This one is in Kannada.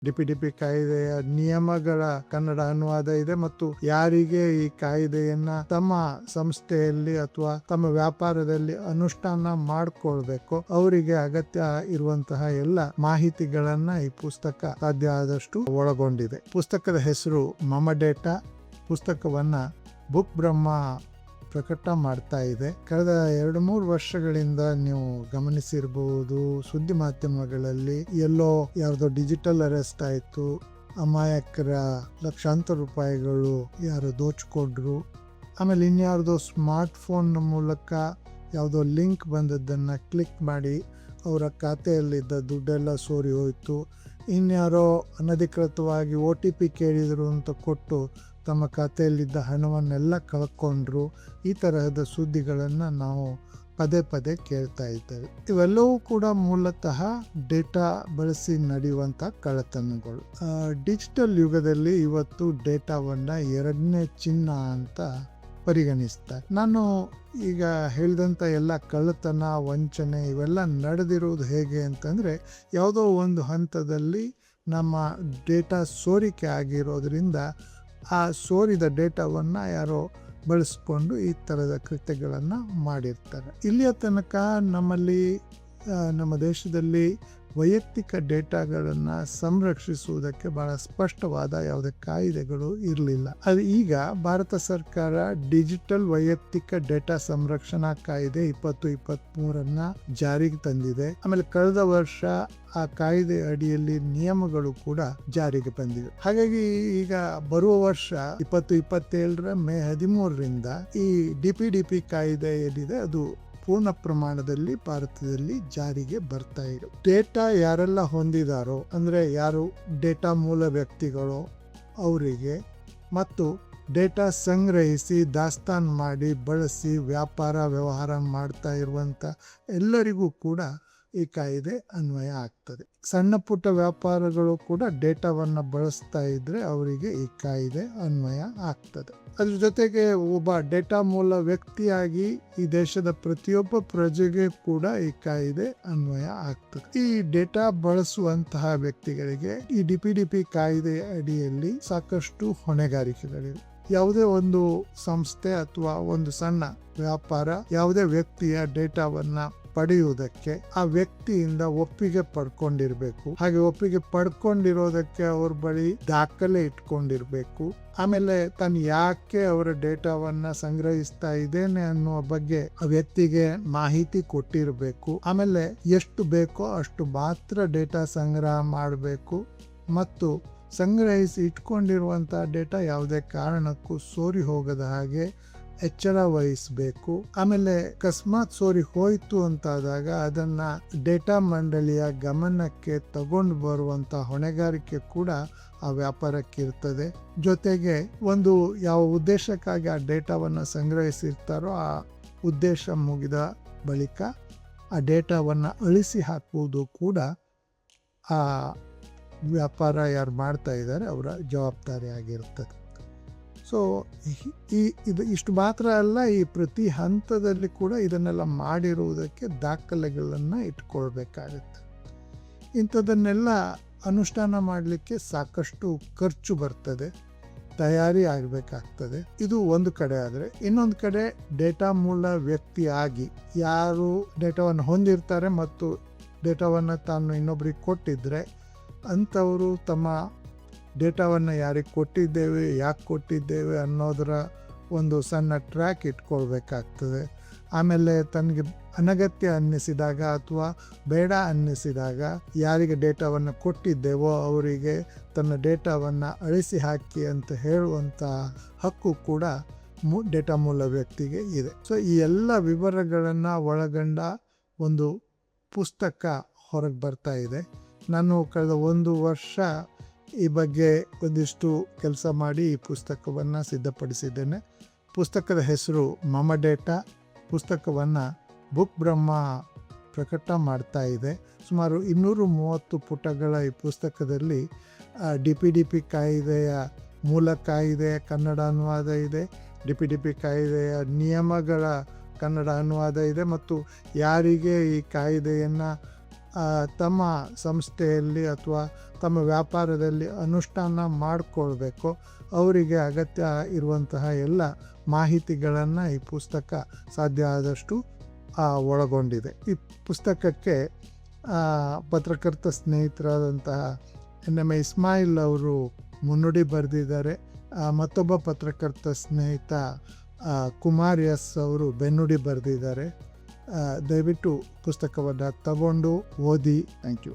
ಡಿಪಿಡಿಪಿ ಕಾಯ್ದೆಯ ನಿಯಮಗಳ ಕನ್ನಡ ಅನುವಾದ ಇದೆ ಮತ್ತು ಯಾರಿಗೆ ಈ ಕಾಯ್ದೆಯನ್ನ ತಮ್ಮ ಸಂಸ್ಥೆಯಲ್ಲಿ ಅಥವಾ ತಮ್ಮ ವ್ಯಾಪಾರದಲ್ಲಿ ಅನುಷ್ಠಾನ ಮಾಡಿಕೊಳ್ಬೇಕು ಅವರಿಗೆ ಅಗತ್ಯ ಇರುವಂತಹ ಎಲ್ಲ ಮಾಹಿತಿಗಳನ್ನ ಈ ಪುಸ್ತಕ ಸಾಧ್ಯ ಆದಷ್ಟು ಒಳಗೊಂಡಿದೆ. ಪುಸ್ತಕದ ಹೆಸರು ಮಮ ಡೇಟಾ. ಪುಸ್ತಕವನ್ನ ಬುಕ್ ಬ್ರಹ್ಮ ಪ್ರಕಟ ಮಾಡ್ತಾ ಇದೆ. ಕಳೆದ 2-3 ವರ್ಷಗಳಿಂದ ನೀವು ಗಮನಿಸಿರಬಹುದು, ಸುದ್ದಿ ಮಾಧ್ಯಮಗಳಲ್ಲಿ ಎಲ್ಲೋ ಯಾರ್ದೋ ಡಿಜಿಟಲ್ ಅರೆಸ್ಟ್ ಆಯ್ತು, ಅಮಾಯಕರ ಲಕ್ಷಾಂತರ ರೂಪಾಯಿಗಳು ಯಾರು ದೋಚ್ಕೊಂಡ್ರು, ಆಮೇಲೆ ಇನ್ಯಾರ್ದೋ ಸ್ಮಾರ್ಟ್ ಫೋನ್ ಮೂಲಕ ಯಾವುದೋ ಲಿಂಕ್ ಬಂದದ್ದನ್ನು ಕ್ಲಿಕ್ ಮಾಡಿ ಅವರ ಖಾತೆಯಲ್ಲಿದ್ದ ದುಡ್ಡೆಲ್ಲ ಸೋರಿ ಹೋಯ್ತು, ಇನ್ಯಾರೋ ಅನಧಿಕೃತವಾಗಿ OTP ಕೇಳಿದರು ಅಂತ ಕೊಟ್ಟು ತಮ್ಮ ಖಾತೆಯಲ್ಲಿದ್ದ ಹಣವನ್ನೆಲ್ಲ ಕಳ್ಕೊಂಡ್ರು. ಈ ತರಹದ ಸುದ್ದಿಗಳನ್ನು ನಾವು ಪದೇ ಪದೇ ಕೇಳ್ತಾ ಇದ್ದೇವೆ. ಇವೆಲ್ಲವೂ ಕೂಡ ಮೂಲತಃ ಡೇಟಾ ಬಳಸಿ ನಡೆಯುವಂಥ ಕಳ್ಳತನಗಳು. ಡಿಜಿಟಲ್ ಯುಗದಲ್ಲಿ ಇವತ್ತು ಡೇಟಾವನ್ನ 2ನೇ ಚಿನ್ನ ಅಂತ ಪರಿಗಣಿಸ್ತಾರೆ. ನಾನು ಈಗ ಹೇಳಿದಂಥ ಎಲ್ಲ ಕಳ್ಳತನ, ವಂಚನೆ ಇವೆಲ್ಲ ನಡೆದಿರುವುದು ಹೇಗೆ ಅಂತಂದರೆ, ಯಾವುದೋ ಒಂದು ಹಂತದಲ್ಲಿ ನಮ್ಮ ಡೇಟಾ ಸೋರಿಕೆ ಆಗಿರೋದ್ರಿಂದ ಆ ಸೋರಿದ ಡೇಟಾವನ್ನು ಯಾರೋ ಬಳಸ್ಕೊಂಡು ಈ ಥರದ ಕೃತ್ಯಗಳನ್ನು ಮಾಡಿರ್ತಾರೆ. ಇಲ್ಲಿಯ ತನಕ ನಮ್ಮ ದೇಶದಲ್ಲಿ ವೈಯಕ್ತಿಕ ಡೇಟಾಗಳನ್ನು ಸಂರಕ್ಷಿಸುವುದಕ್ಕೆ ಬಹಳ ಸ್ಪಷ್ಟವಾದ ಯಾವುದೇ ಕಾಯ್ದೆಗಳು ಇರಲಿಲ್ಲ. ಅದು ಈಗ ಭಾರತ ಸರ್ಕಾರ ಡಿಜಿಟಲ್ ವೈಯಕ್ತಿಕ ಡೇಟಾ ಸಂರಕ್ಷಣಾ ಕಾಯ್ದೆ 2023 ಜಾರಿಗೆ ತಂದಿದೆ. ಆಮೇಲೆ ಕಳೆದ ವರ್ಷ ಆ ಕಾಯ್ದೆ ಅಡಿಯಲ್ಲಿ ನಿಯಮಗಳು ಕೂಡ ಜಾರಿಗೆ ಬಂದಿವೆ. ಹಾಗಾಗಿ ಈಗ ಬರುವ ವರ್ಷ 2027 ಮೇ 13ರಿಂದ ಈ DPDP ಕಾಯ್ದೆ ಏನಿದೆ ಅದು ಪೂರ್ಣ ಪ್ರಮಾಣದಲ್ಲಿ ಭಾರತದಲ್ಲಿ ಜಾರಿಗೆ ಬರ್ತಾ ಇದೆ. ಡೇಟಾ ಯಾರೆಲ್ಲ ಹೊಂದಿದಾರೋ ಅಂದ್ರೆ ಯಾರು ಡೇಟಾ ಮೂಲ ವ್ಯಕ್ತಿಗಳು ಅವರಿಗೆ ಮತ್ತು ಡೇಟಾ ಸಂಗ್ರಹಿಸಿ ದಾಸ್ತಾನು ಮಾಡಿ ಬಳಸಿ ವ್ಯವಹಾರ ಮಾಡ್ತಾ ಇರುವಂತ ಎಲ್ಲರಿಗೂ ಕೂಡ ಈ ಕಾಯ್ದೆ ಅನ್ವಯ ಆಗ್ತದೆ. ಸಣ್ಣ ಪುಟ್ಟ ವ್ಯಾಪಾರಗಳು ಕೂಡ ಡೇಟಾವನ್ನು ಬಳಸ್ತಾ ಇದ್ರೆ ಅವರಿಗೆ ಈ ಕಾಯ್ದೆ ಅನ್ವಯ ಆಗ್ತದೆ. ಅದ್ರ ಜೊತೆಗೆ ಒಬ್ಬ ಡೇಟಾ ಮೂಲ ವ್ಯಕ್ತಿಯಾಗಿ ಈ ದೇಶದ ಪ್ರತಿಯೊಬ್ಬ ಪ್ರಜೆಗೆ ಕೂಡ ಈ ಕಾಯ್ದೆ ಅನ್ವಯ ಆಗ್ತದೆ. ಈ ಡೇಟಾ ಬಳಸುವಂತಹ ವ್ಯಕ್ತಿಗಳಿಗೆ ಈ DPDP ಕಾಯ್ದೆ ಅಡಿಯಲ್ಲಿ ಸಾಕಷ್ಟು ಹೊಣೆಗಾರಿಕೆಗಳಿವೆ. ಯಾವುದೇ ಒಂದು ಸಂಸ್ಥೆ ಅಥವಾ ಒಂದು ಸಣ್ಣ ವ್ಯಾಪಾರ ಯಾವುದೇ ವ್ಯಕ್ತಿಯ ಡೇಟಾವನ್ನ ಪಡೆಯುವುದಕ್ಕೆ ಆ ವ್ಯಕ್ತಿಯಿಂದ ಒಪ್ಪಿಗೆ ಪಡ್ಕೊಂಡಿರ್ಬೇಕು. ಹಾಗೆ ಒಪ್ಪಿಗೆ ಪಡ್ಕೊಂಡಿರೋದಕ್ಕೆ ಅವ್ರ ಬಳಿ ದಾಖಲೆ ಇಟ್ಕೊಂಡಿರ್ಬೇಕು. ಆಮೇಲೆ ತಾನು ಯಾಕೆ ಅವರ ಡೇಟಾವನ್ನ ಸಂಗ್ರಹಿಸ್ತಾ ಇದ್ದೇನೆ ಅನ್ನುವ ಬಗ್ಗೆ ಆ ವ್ಯಕ್ತಿಗೆ ಮಾಹಿತಿ ಕೊಟ್ಟಿರಬೇಕು. ಆಮೇಲೆ ಎಷ್ಟು ಬೇಕೋ ಅಷ್ಟು ಮಾತ್ರ ಡೇಟಾ ಸಂಗ್ರಹ ಮಾಡಬೇಕು ಮತ್ತು ಸಂಗ್ರಹಿಸಿ ಇಟ್ಕೊಂಡಿರುವಂತಹ ಡೇಟಾ ಯಾವುದೇ ಕಾರಣಕ್ಕೂ ಸೋರಿ ಹೋಗದ ಹಾಗೆ ಎಚ್ಚರ ವಹಿಸಬೇಕು. ಆಮೇಲೆ ಅಕಸ್ಮಾತ್ ಸೋರಿ ಹೋಯ್ತು ಅಂತಾದಾಗ ಅದನ್ನ ಡೇಟಾ ಮಂಡಳಿಯ ಗಮನಕ್ಕೆ ತಗೊಂಡು ಬರುವಂತ ಹೊಣೆಗಾರಿಕೆ ಕೂಡ ಆ ವ್ಯಾಪಾರಕ್ಕೆ ಇರ್ತದೆ. ಜೊತೆಗೆ ಒಂದು ಯಾವ ಉದ್ದೇಶಕ್ಕಾಗಿ ಆ ಡೇಟಾವನ್ನು ಸಂಗ್ರಹಿಸಿರ್ತಾರೋ ಆ ಉದ್ದೇಶ ಮುಗಿದ ಬಳಿಕ ಆ ಡೇಟಾವನ್ನು ಅಳಿಸಿ ಹಾಕುವುದು ಕೂಡ ಆ ವ್ಯಾಪಾರ ಯಾರು ಮಾಡ್ತಾ ಇದ್ದಾರೆ ಅವರ ಜವಾಬ್ದಾರಿ ಆಗಿರ್ತದೆ. ಸೊ ಇಷ್ಟು ಮಾತ್ರ ಅಲ್ಲ, ಈ ಪ್ರತಿ ಹಂತದಲ್ಲಿ ಕೂಡ ಇದನ್ನೆಲ್ಲ ಮಾಡಿರುವುದಕ್ಕೆ ದಾಖಲೆಗಳನ್ನು ಇಟ್ಕೊಳ್ಬೇಕಾಗುತ್ತೆ. ಇಂಥದನ್ನೆಲ್ಲ ಅನುಷ್ಠಾನ ಮಾಡಲಿಕ್ಕೆ ಸಾಕಷ್ಟು ಖರ್ಚು ಬರ್ತದೆ, ತಯಾರಿ ಆಗಬೇಕಾಗ್ತದೆ. ಇದು ಒಂದು ಕಡೆ ಆದರೆ, ಇನ್ನೊಂದು ಕಡೆ ಡೇಟಾ ಮೂಲ ವ್ಯಕ್ತಿಯಾಗಿ ಯಾರು ಡೇಟಾವನ್ನು ಹೊಂದಿರ್ತಾರೆ ಮತ್ತು ಡೇಟಾವನ್ನು ತಾನು ಇನ್ನೊಬ್ರಿಗೆ ಕೊಟ್ಟಿದ್ರೆ ಅಂಥವರು ತಮ್ಮ ಡೇಟಾವನ್ನು ಯಾರಿಗೆ ಕೊಟ್ಟಿದ್ದೇವೆ, ಯಾಕೆ ಕೊಟ್ಟಿದ್ದೇವೆ ಅನ್ನೋದರ ಒಂದು ಸಣ್ಣ ಟ್ರ್ಯಾಕ್ ಇಟ್ಕೊಳ್ಬೇಕಾಗ್ತದೆ. ಆಮೇಲೆ ತನಗೆ ಅನಗತ್ಯ ಅನ್ನಿಸಿದಾಗ ಅಥವಾ ಬೇಡ ಅನ್ನಿಸಿದಾಗ ಯಾರಿಗೆ ಡೇಟಾವನ್ನು ಕೊಟ್ಟಿದ್ದೇವೋ ಅವರಿಗೆ ತನ್ನ ಡೇಟಾವನ್ನು ಅಳಿಸಿ ಹಾಕಿ ಅಂತ ಹೇಳುವಂಥ ಹಕ್ಕು ಕೂಡ ಡೇಟಾ ಮೂಲ ವ್ಯಕ್ತಿಗೆ ಇದೆ. ಸೊ ಈ ಎಲ್ಲ ವಿವರಗಳನ್ನು ಒಳಗೊಂಡ ಒಂದು ಪುಸ್ತಕ ಹೊರಗೆ ಬರ್ತಾ ಇದೆ. ನಾನು ಕಳೆದ 1 ವರ್ಷ ಈ ಬಗ್ಗೆ ಒಂದಿಷ್ಟು ಕೆಲಸ ಮಾಡಿ ಈ ಪುಸ್ತಕವನ್ನು ಸಿದ್ಧಪಡಿಸಿದ್ದೇನೆ. ಪುಸ್ತಕದ ಹೆಸರು ಮಮ ಡೇಟಾ. ಪುಸ್ತಕವನ್ನು ಬುಕ್ ಬ್ರಹ್ಮ ಪ್ರಕಟ ಮಾಡ್ತಾ ಇದೆ. ಸುಮಾರು 230 ಪುಟಗಳ ಈ ಪುಸ್ತಕದಲ್ಲಿ DPDP ಕಾಯ್ದೆಯ ಮೂಲ ಕಾಯ್ದೆಯ ಕನ್ನಡ ಅನುವಾದ ಇದೆ, DPDP ಕಾಯ್ದೆಯ ನಿಯಮಗಳ ಕನ್ನಡ ಅನುವಾದ ಇದೆ ಮತ್ತು ಯಾರಿಗೆ ಈ ಕಾಯ್ದೆಯನ್ನು ತಮ್ಮ ಸಂಸ್ಥೆಯಲ್ಲಿ ಅಥವಾ ತಮ್ಮ ವ್ಯಾಪಾರದಲ್ಲಿ ಅನುಷ್ಠಾನ ಮಾಡಿಕೊಳ್ಬೇಕು, ಅವರಿಗೆ ಅಗತ್ಯ ಇರುವಂತಹ ಎಲ್ಲ ಮಾಹಿತಿಗಳನ್ನು ಈ ಪುಸ್ತಕ ಸಾಧ್ಯ ಆದಷ್ಟು ಒಳಗೊಂಡಿದೆ. ಈ ಪುಸ್ತಕಕ್ಕೆ ಪತ್ರಕರ್ತ ಸ್ನೇಹಿತರಾದಂತಹ NM ಇಸ್ಮಾಯಿಲ್ ಅವರು ಮುನ್ನುಡಿ ಬರೆದಿದ್ದಾರೆ. ಮತ್ತೊಬ್ಬ ಪತ್ರಕರ್ತ ಸ್ನೇಹಿತ ಕುಮಾರ್ ಎಸ್ ಅವರು ಬೆನ್ನುಡಿ ಬರೆದಿದ್ದಾರೆ. ದಯವಿಟ್ಟು ಪುಸ್ತಕವನ್ನು ತಗೊಂಡು ಓದಿ. Thank you.